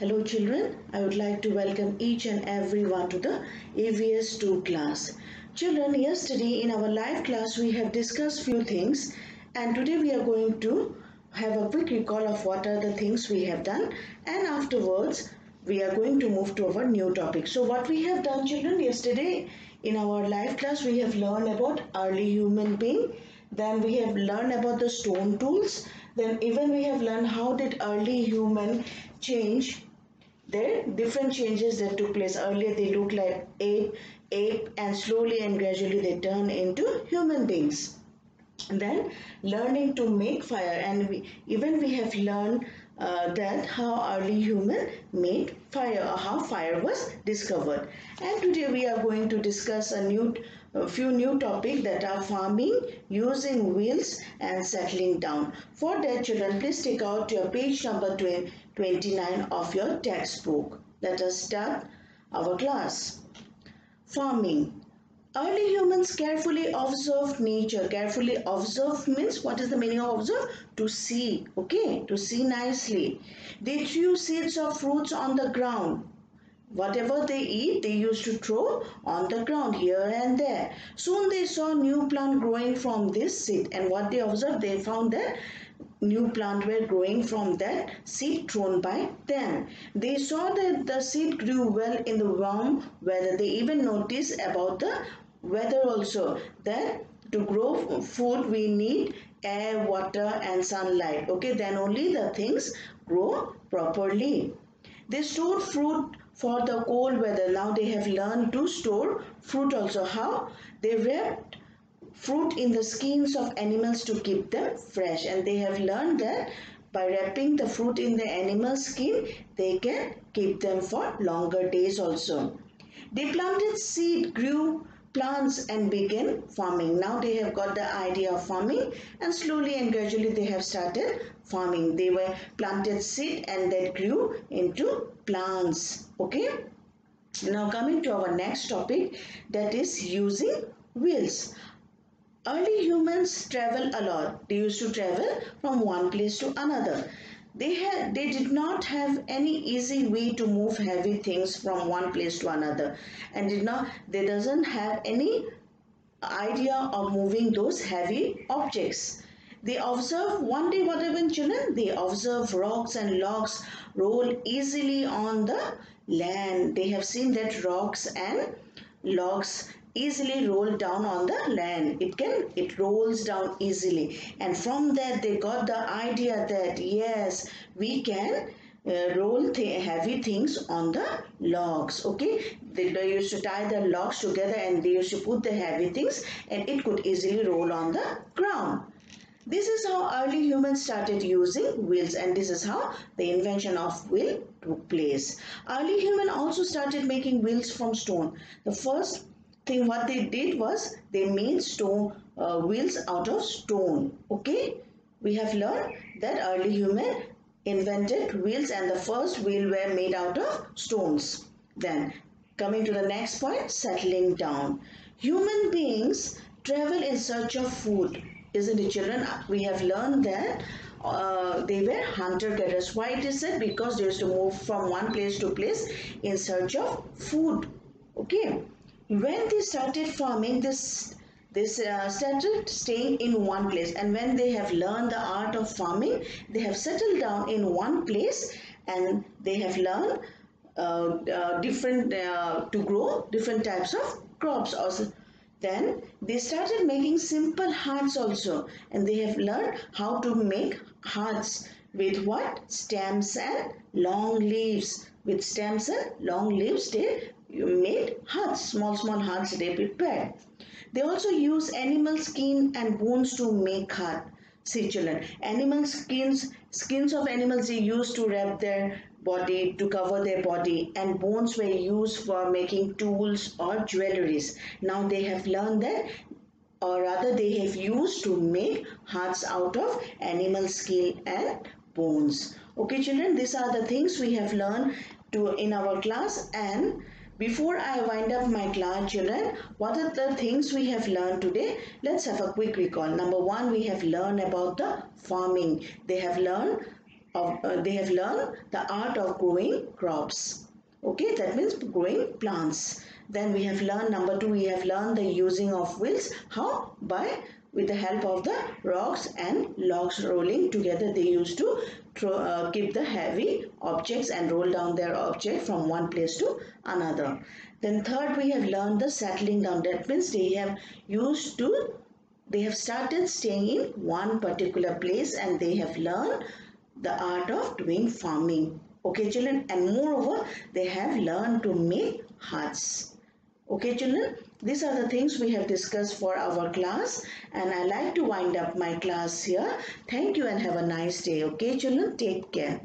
Hello children, I would like to welcome each and everyone to the AVS 2 class. Children, yesterday in our live class we have discussed few things and today we are going to have a quick recall of what are the things we have done, and afterwards we are going to move to our new topic. So what we have done children, yesterday in our live class we have learned about early human being, then we have learned about the stone tools, then even we have learned how did early human change their different changes that took place. Earlier they looked like ape, and slowly and gradually they turn into human beings. Then learning to make fire, and we have learned that how early human made fire, or how fire was discovered. And today we are going to discuss a few new topics that are farming, using wheels and settling down. For that children, please take out your page number 29 of your textbook. Let us start our class. Farming. Early humans carefully observed nature. Carefully observe means, what is the meaning of observe? To see, okay, to see nicely. They threw seeds of fruits on the ground. Whatever they eat, they used to throw on the ground here and there. Soon they saw new plant growing from this seed, and what they observed, they found that new plant were growing from that seed thrown by them. They saw that the seed grew well in the warm weather. They even noticed about the weather also, that to grow food we need air, water and sunlight. Okay, then only the things grow properly. They stored fruit for the cold weather. Now they have learned to store fruit also. How? They wrapped fruit in the skins of animals to keep them fresh, and they have learned that by wrapping the fruit in the animal skin they can keep them for longer days also. They planted seed, grew plants and began farming. Now they have got the idea of farming, and slowly and gradually they have started farming. They were planted seed and that grew into plants. Okay. Now coming to our next topic, that is using wheels. Early humans travel a lot. They used to travel from one place to another. They did not have any easy way to move heavy things from one place to another, and they doesn't have any idea of moving those heavy objects. They observe one day what happened children? They observe rocks and logs roll easily on the land. They have seen that rocks and logs easily roll down on the land. It rolls down easily, and from that they got the idea that yes, we can roll heavy things on the logs. Okay, they used to tie the logs together and they used to put the heavy things, and it could easily roll on the ground. This is how early humans started using wheels, and this is how the invention of wheel took place. Early human also started making wheels from stone. The first thing what they did was they made stone wheels out of stone. Okay, we have learned that early human invented wheels, and the first wheel were made out of stones. Then coming to the next point, settling down. Human beings travel in search of food, isn't it children? We have learned that they were hunter-gatherers. Why it is said? Because they used to move from one place to place in search of food. Okay, when they started farming, they started staying in one place, and when they have learned the art of farming, they have settled down in one place, and they have learned to grow different types of crops also. Then they started making simple huts also, and they have learned how to make huts with what? Stems and long leaves. With stems and long leaves they made huts, small huts they prepared. They also use animal skin and bones to make hut. See children, animal skins of animals they used to wrap their body, to cover their body, and bones were used for making tools or jewelries. Now they have learned that, or rather they have used to make huts out of animal skin and bones. Okay children, these are the things we have learned in our class. And before I wind up my class children, what are the things we have learned today? Let's have a quick recall. Number one, we have learned about the farming. They have learned they have learned the art of growing crops. Okay, that means growing plants. Then we have learned number 2, we have learned the using of wheels. How? By with the help of the rocks and logs rolling together, they used to keep the heavy objects and roll down their object from one place to another. Then third, we have learned the settling down. That means they have started staying in one particular place and they have learned the art of doing farming. Okay, children, and moreover, they have learned to make huts. Okay, children, these are the things we have discussed for our class, and I like to wind up my class here. Thank you and have a nice day. Okay, children, take care.